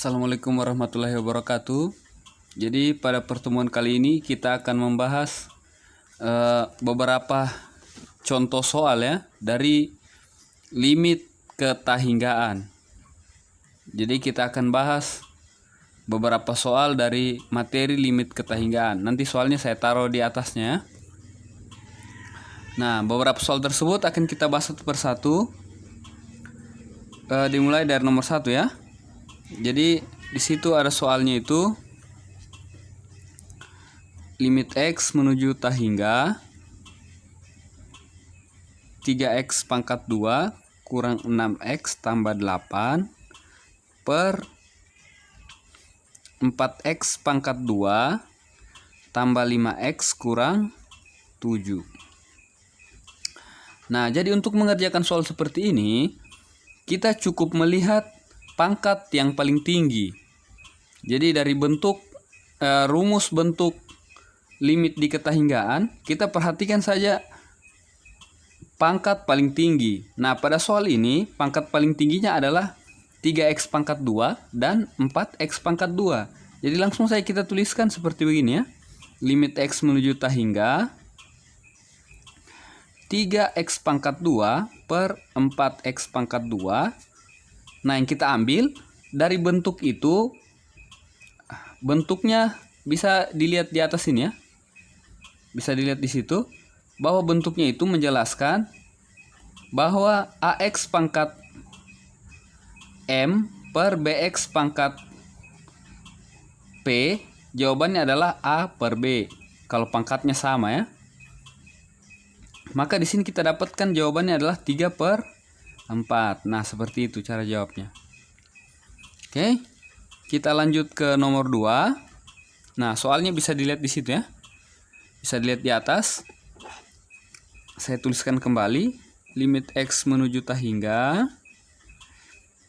Assalamualaikum warahmatullahi wabarakatuh. Jadi pada pertemuan kali ini kita akan membahas beberapa contoh soal ya dari limit ketahinggaan. Jadi kita akan bahas beberapa soal dari materi limit ketahinggaan. Nanti soalnya saya taruh di atasnya. Nah, beberapa soal tersebut akan kita bahas satu persatu. Dimulai dari nomor 1 ya. Jadi di situ ada soalnya itu limit X menuju tahingga 3X pangkat 2 kurang 6X tambah 8 per 4X pangkat 2 tambah 5X kurang 7. Nah, jadi untuk mengerjakan soal seperti ini kita cukup melihat pangkat yang paling tinggi. Jadi dari bentuk rumus bentuk limit di ketahinggaan, kita perhatikan saja pangkat paling tinggi. Nah, pada soal ini pangkat paling tingginya adalah 3X pangkat 2 dan 4X pangkat 2. Jadi langsung saya kita tuliskan seperti begini ya. Limit X menuju tahingga 3X pangkat 2 per 4X pangkat 2. Nah, yang kita ambil dari bentuk itu, bentuknya bisa dilihat di atas ini ya. Bisa dilihat di situ bahwa bentuknya itu menjelaskan bahwa AX pangkat M per BX pangkat P, jawabannya adalah A per B. Kalau pangkatnya sama ya. Maka di sini kita dapatkan jawabannya adalah 3 per 4. Nah, seperti itu cara jawabnya. Oke. Kita lanjut ke nomor 2. Nah, soalnya bisa dilihat di situ ya. Bisa dilihat di atas. Saya tuliskan kembali. Limit X menuju tahingga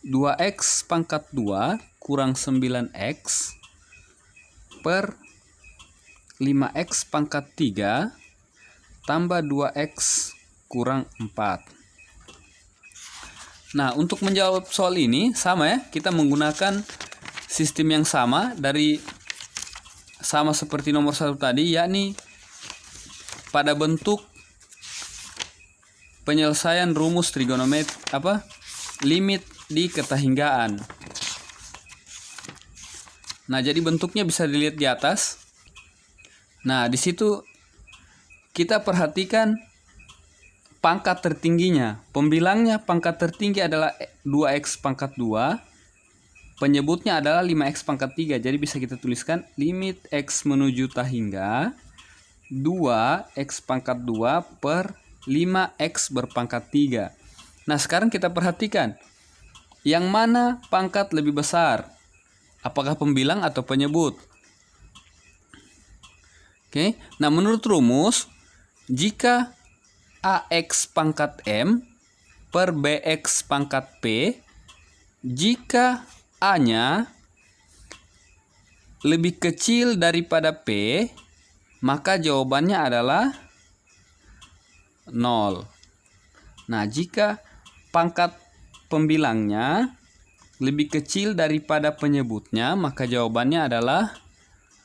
2X pangkat 2 kurang 9X per 5X pangkat 3 tambah 2X kurang 4. Nah, untuk menjawab soal ini sama ya, kita menggunakan sistem yang sama sama seperti nomor 1 tadi, yakni pada bentuk penyelesaian rumus trigonometri limit di ketahinggaan. Nah, jadi bentuknya bisa dilihat di atas. Nah, di situ kita perhatikan pangkat tertingginya. Pembilangnya pangkat tertinggi adalah 2X pangkat 2. Penyebutnya adalah 5X pangkat 3. Jadi bisa kita tuliskan limit X menuju tahingga 2X pangkat 2 per 5X berpangkat 3. Nah, sekarang kita perhatikan yang mana pangkat lebih besar. Apakah pembilang atau penyebut? Oke. Nah, menurut rumus, jika AX pangkat M per BX pangkat P, jika A-nya lebih kecil daripada P, maka jawabannya adalah 0. Nah, jika pangkat pembilangnya lebih kecil daripada penyebutnya, maka jawabannya adalah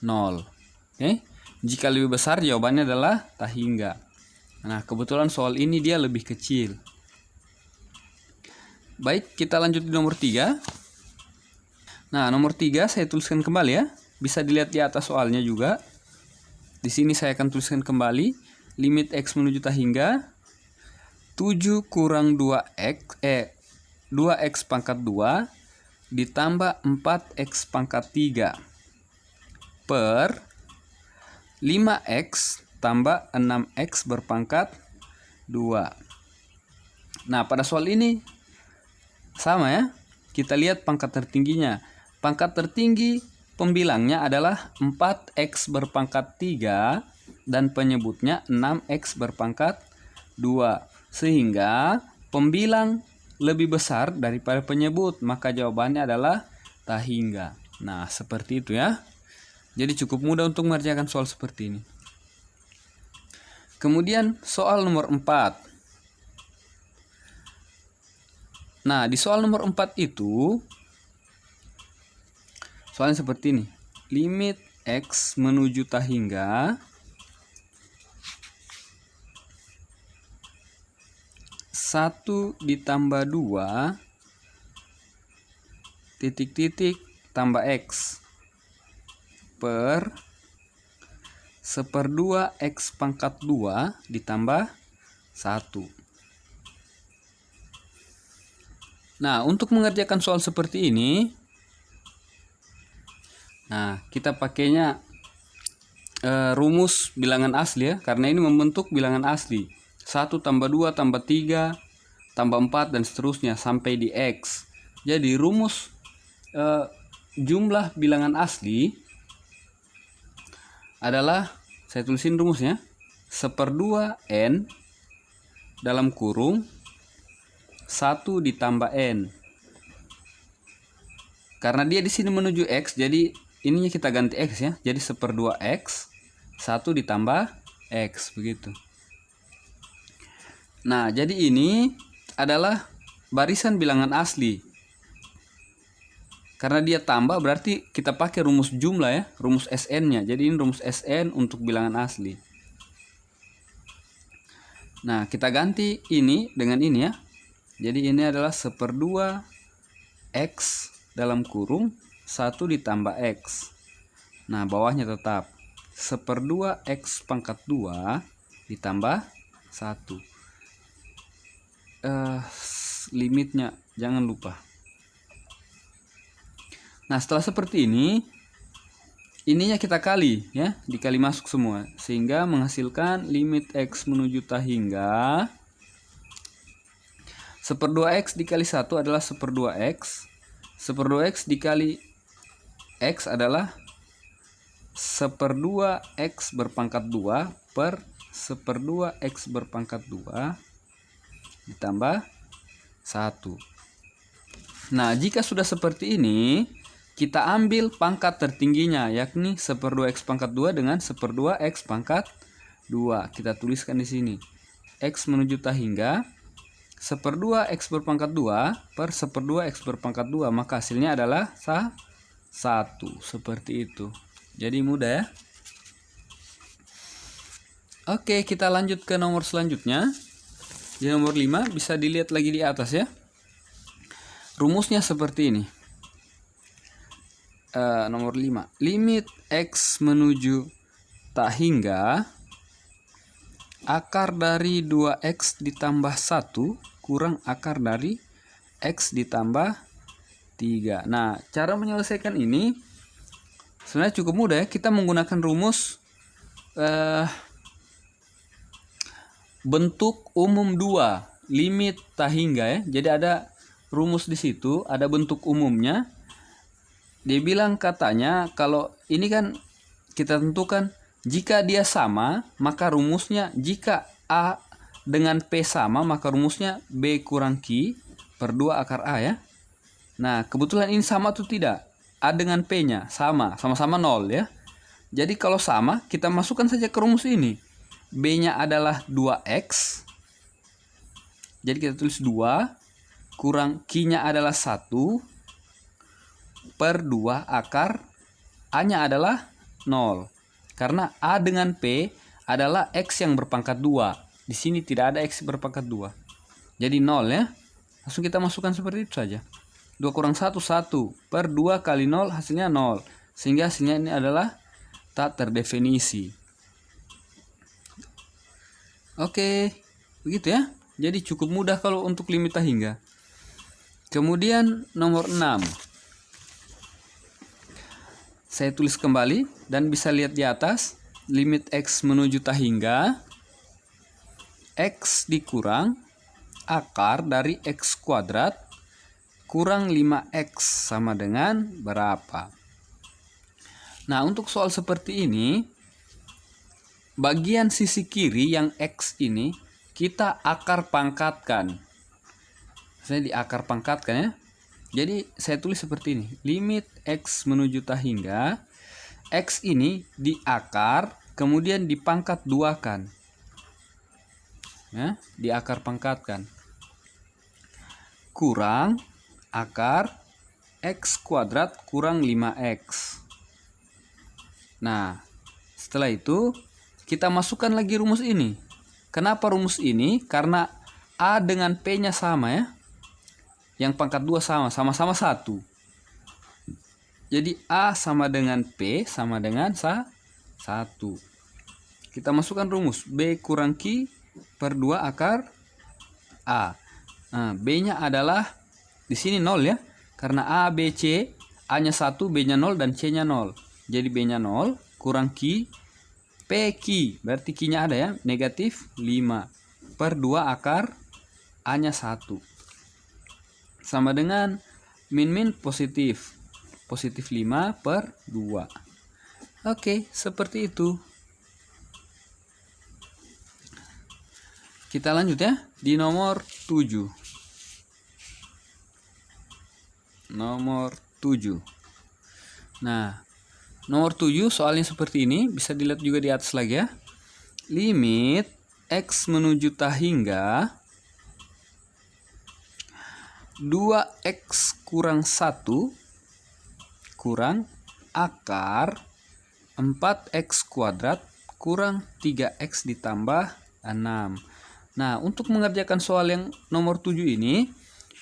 0. Oke? Jika lebih besar, jawabannya adalah tahingga. Nah, kebetulan soal ini dia lebih kecil. Baik, kita lanjut di nomor 3. Nah, nomor 3 saya tuliskan kembali ya. Bisa dilihat di atas soalnya juga. Di sini saya akan tuliskan kembali. Limit X menuju tahingga 7 kurang 2X pangkat 2 ditambah 4X pangkat 3 per 5X tambah 6X berpangkat 2. Nah, pada soal ini sama ya. Kita lihat pangkat tertingginya. Pangkat tertinggi pembilangnya adalah 4X berpangkat 3 dan penyebutnya 6X berpangkat 2. Sehingga pembilang lebih besar daripada penyebut, maka jawabannya adalah tahingga. Nah, seperti itu ya. Jadi cukup mudah untuk mengerjakan soal seperti ini. Kemudian soal nomor 4. Nah, di soal nomor 4 itu Soalnya seperti ini. Limit X menuju ta hingga 1 ditambah 2 titik-titik tambah X per 1/2 X pangkat 2 ditambah 1. Nah, untuk mengerjakan soal seperti ini, nah, kita pakainya rumus bilangan asli ya, karena ini membentuk bilangan asli. 1 tambah 2 tambah 3 tambah 4 dan seterusnya sampai di X. Jadi rumus jumlah bilangan asli adalah, saya tulisin rumusnya, 1/2 N dalam kurung 1 ditambah N. Karena dia di sini menuju X, jadi ininya kita ganti X ya. Jadi 1/2 X 1 ditambah X, begitu. Nah, jadi ini adalah barisan bilangan asli. Karena dia tambah berarti kita pakai rumus jumlah ya, rumus SN-nya. Jadi ini rumus SN untuk bilangan asli. Nah, kita ganti ini dengan ini ya. Jadi ini adalah 1/2 X dalam kurung 1 ditambah X. Nah, bawahnya tetap 1/2 X pangkat 2 ditambah 1. Limitnya jangan lupa. Nah, setelah seperti ini, ininya kita kali ya, dikali masuk semua sehingga menghasilkan limit X menuju ta hingga 1/2 X dikali 1 adalah 1/2 X. 1/2 X dikali X adalah 1/2 X berpangkat 2 per 1/2 X berpangkat 2 ditambah 1. Nah, jika sudah seperti ini, kita ambil pangkat tertingginya, yakni 1/2 X pangkat 2 dengan 1/2 X pangkat 2. Kita tuliskan di sini. X menuju ta hingga 1/2 X berpangkat 2 per 1/2 X berpangkat 2. Maka hasilnya adalah 1. Seperti itu. Jadi mudah ya. Oke, kita lanjut ke nomor selanjutnya. Di nomor 5 bisa dilihat lagi di atas ya. Rumusnya seperti ini. Nomor 5. Limit X menuju ta hingga akar dari 2X ditambah 1 kurang akar dari X ditambah 3. Nah, cara menyelesaikan ini sebenarnya cukup mudah ya. Kita menggunakan rumus bentuk umum 2, limit ta hingga ya. Jadi ada rumus di situ, ada bentuk umumnya. Dia bilang katanya kalau ini kan kita tentukan jika dia sama, maka rumusnya jika A dengan P sama, maka rumusnya B kurang Q per 2 akar A ya. Nah, kebetulan ini sama atau tidak? A dengan P-nya sama, sama-sama 0 ya. Jadi kalau sama, kita masukkan saja ke rumus ini. B-nya adalah 2X. Jadi kita tulis 2 kurang Q-nya adalah 1 per 2 akar A-nya adalah 0. Karena A dengan P adalah X yang berpangkat 2. Di sini tidak ada X berpangkat 2. Jadi 0 ya. Langsung kita masukkan seperti itu saja. 2 kurang 1, 1. Per 2 kali 0 hasilnya 0. Sehingga hasilnya ini adalah tak terdefinisi. Oke, begitu ya. Jadi cukup mudah kalau untuk limit ta hingga. Kemudian nomor 6. Saya tulis kembali dan bisa lihat di atas. Limit X menuju ta hingga X dikurang akar dari X kuadrat kurang 5X sama dengan berapa? Nah, untuk soal seperti ini, bagian sisi kiri yang X ini kita akar pangkatkan. Saya di akar pangkatkan ya. Jadi saya tulis seperti ini. Limit X menuju ta hingga X ini di akar kemudian dipangkat 2-kan. Ya, di akar pangkatkan. Kurang akar X kuadrat kurang 5X. Nah, setelah itu kita masukkan lagi rumus ini. Kenapa rumus ini? Karena A dengan P-nya sama ya. Yang pangkat 2 sama-sama 1. Jadi A sama dengan P sama dengan 1. Kita masukkan rumus B kurang Q per 2 akar A. Nah, B-nya adalah di sini 0 ya. Karena A, B, C, A-nya 1, B-nya 0, dan C-nya 0. Jadi B-nya 0 kurang Q P Q. Berarti Q-nya ada ya, negatif 5 per 2 akar A-nya 1. Sama dengan min positif. Positif 5 per 2. Oke, seperti itu. Kita lanjut ya di nomor 7. Nomor 7. Nah, nomor 7 soalnya seperti ini. Bisa dilihat juga di atas lagi ya. Limit X menuju T hingga 2X kurang 1 kurang akar 4X kuadrat kurang 3X ditambah 6. Nah, untuk mengerjakan soal yang nomor 7 ini,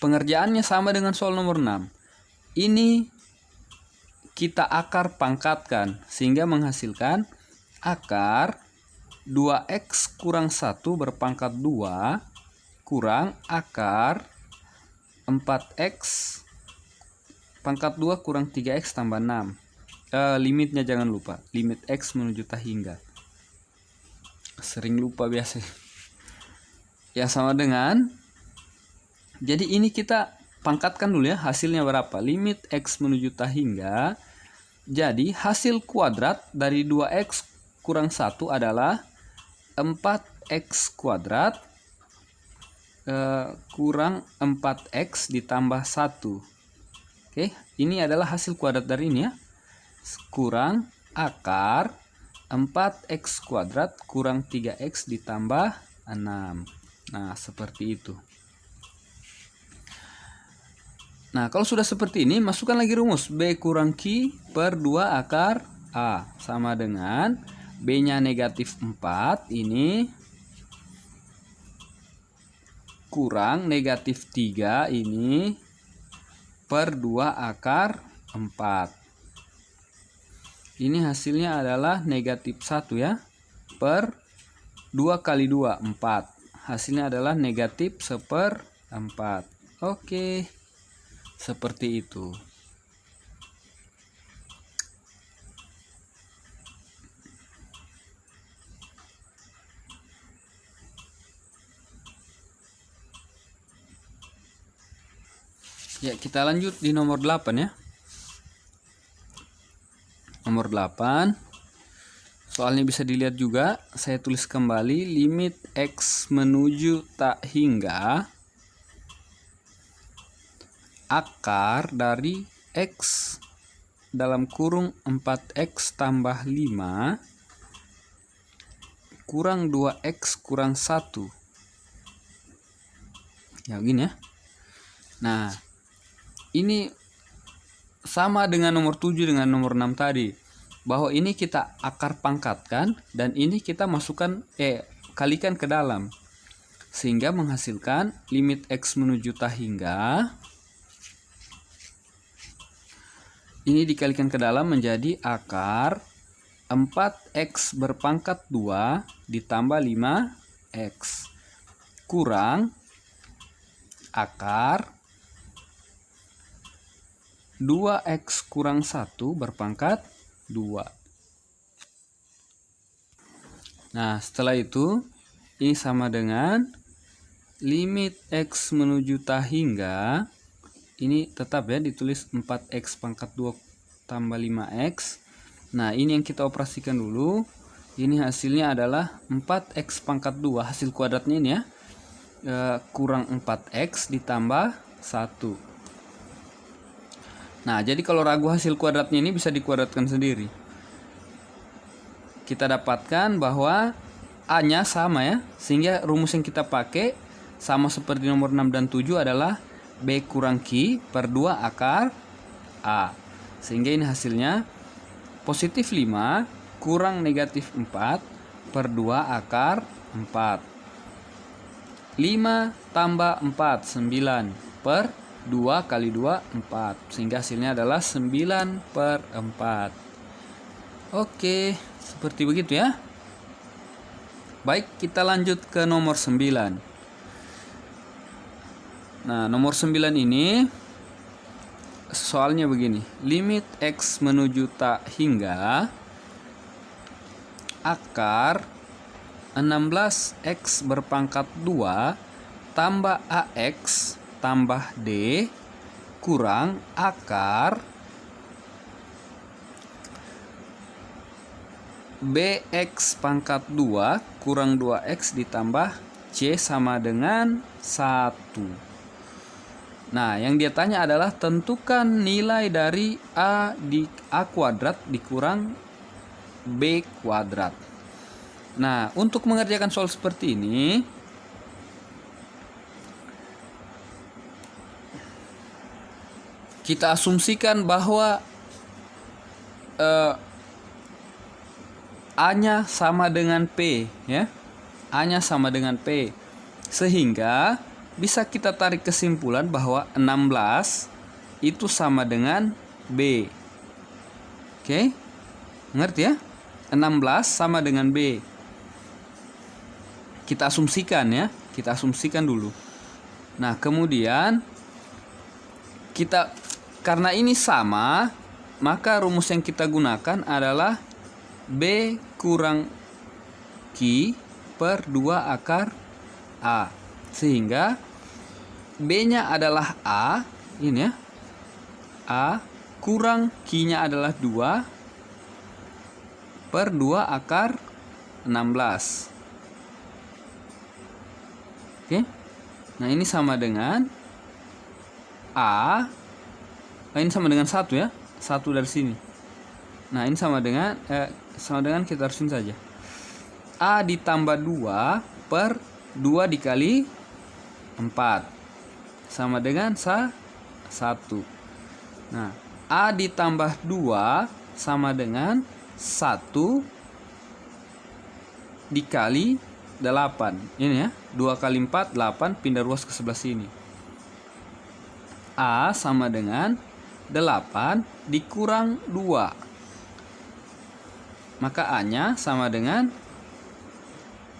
pengerjaannya sama dengan soal nomor 6. Ini kita akar pangkatkan, sehingga menghasilkan akar 2X kurang 1 berpangkat 2 kurang akar 4X pangkat 2 kurang 3X tambah 6. Limitnya jangan lupa. Limit X menuju T hingga. Sering lupa biasa. Ya, sama dengan. Jadi ini kita pangkatkan dulu ya. Hasilnya berapa? Limit X menuju T hingga. Jadi hasil kuadrat dari 2X kurang 1 adalah 4X kuadrat kurang 4X ditambah 1. Oke, ini adalah hasil kuadrat dari ini ya. Kurang akar 4X kuadrat kurang 3X ditambah 6. Nah, seperti itu. Nah, kalau sudah seperti ini, masukkan lagi rumus B kurang Q per 2 akar A. Sama dengan B-nya negatif 4, ini kurang negatif 3, ini per 2 akar 4. Ini hasilnya adalah negatif 1 ya. Per 2 kali 2, 4. Hasilnya adalah negatif 1/4. Oke. Seperti itu. Ya, kita lanjut di nomor 8 ya. Nomor 8. Soalnya bisa dilihat juga, saya tulis kembali limit X menuju T hingga akar dari X dalam kurung 4X tambah 5 kurang 2X kurang 1. Ya, begini ya. Nah, ini sama dengan nomor 7 dengan nomor 6 tadi. Bahwa ini kita akar pangkatkan dan ini kita masukkan kalikan ke dalam. Sehingga menghasilkan limit X menuju T hingga ini dikalikan ke dalam menjadi akar 4X berpangkat 2 ditambah 5X kurang akar 2X kurang 1 berpangkat 2. Nah, setelah itu ini sama dengan limit X menuju T hingga ini tetap ya ditulis 4X pangkat 2 tambah 5X. Nah, ini yang kita operasikan dulu. Ini hasilnya adalah 4X pangkat 2, hasil kuadratnya ini ya, kurang 4X ditambah 1. Nah, jadi kalau ragu hasil kuadratnya ini bisa dikuadratkan sendiri. Kita dapatkan bahwa A-nya sama ya, sehingga rumus yang kita pakai sama seperti nomor 6 dan 7 adalah B kurang Q per 2 akar A. Sehingga ini hasilnya positif 5 kurang negatif 4 per 2 akar 4. 5 tambah 4, 9 per 2 kali 2, 4. Sehingga hasilnya adalah 9 per 4. Oke, seperti begitu ya. Baik, kita lanjut ke nomor 9. Nah, nomor 9 ini soalnya begini. Limit X menuju tak hingga akar 16X berpangkat 2 tambah AX tambah D kurang akar BX pangkat 2 kurang 2X ditambah C sama dengan 1. Nah, yang dia tanya adalah tentukan nilai dari A kuadrat dikurang B kuadrat. Nah, untuk mengerjakan soal seperti ini, kita asumsikan bahwa A-nya sama dengan P, ya. A-nya sama dengan P. Sehingga bisa kita tarik kesimpulan bahwa 16 itu sama dengan B. Oke? Ngerti ya? 16 sama dengan B. Kita asumsikan ya. Kita asumsikan dulu. Nah, kemudian karena ini sama, maka rumus yang kita gunakan adalah B kurang Q per 2 akar A. Sehingga B-nya adalah A, ini ya. A kurang Q-nya adalah 2 per 2 akar 16. Oke. Nah, ini sama dengan A. Ini sama dengan 1 ya. 1 dari sini. Nah, ini sama dengan kita harusin saja. A ditambah 2 per 2 dikali 4 sama dengan 1. Nah, A ditambah 2 sama dengan 1 dikali 8. Ini ya, 2 kali 4, 8, pindah ruas ke sebelah sini. A sama dengan 8 dikurang 2. Maka A-nya sama dengan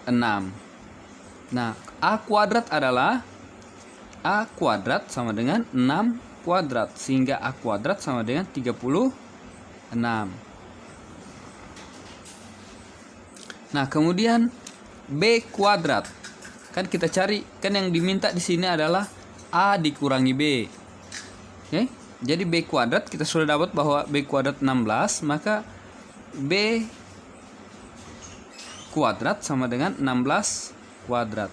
6. Nah, A kuadrat adalah A kuadrat sama dengan 6 kuadrat. Sehingga A kuadrat sama dengan 36. Nah, kemudian B kuadrat. Kan kita cari, kan yang diminta di sini adalah A dikurangi B. Oke? Jadi B kuadrat kita sudah dapat bahwa B kuadrat 16, maka B kuadrat sama dengan 16 kuadrat.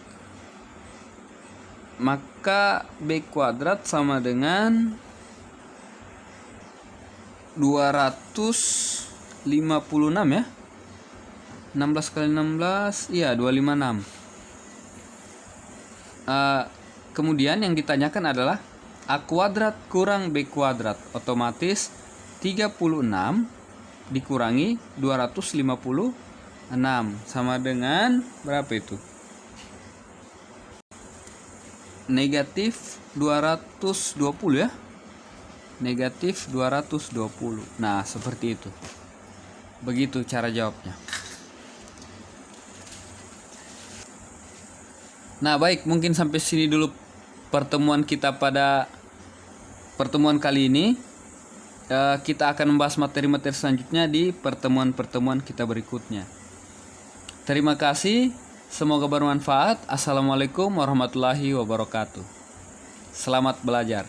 Maka B kuadrat sama dengan 256 ya. 16 kali 16, iya 256. Kemudian yang ditanyakan adalah A kuadrat kurang B kuadrat. Otomatis 36 dikurangi 256 sama dengan berapa itu? Negatif 220 ya. Negatif 220. Nah, seperti itu. Begitu cara jawabnya. Nah, baik, mungkin sampai sini dulu pertemuan kita pada pertemuan kali ini. Kita akan membahas materi-materi selanjutnya di pertemuan-pertemuan kita berikutnya. Terima kasih. Semoga bermanfaat. Assalamualaikum warahmatullahi wabarakatuh. Selamat belajar.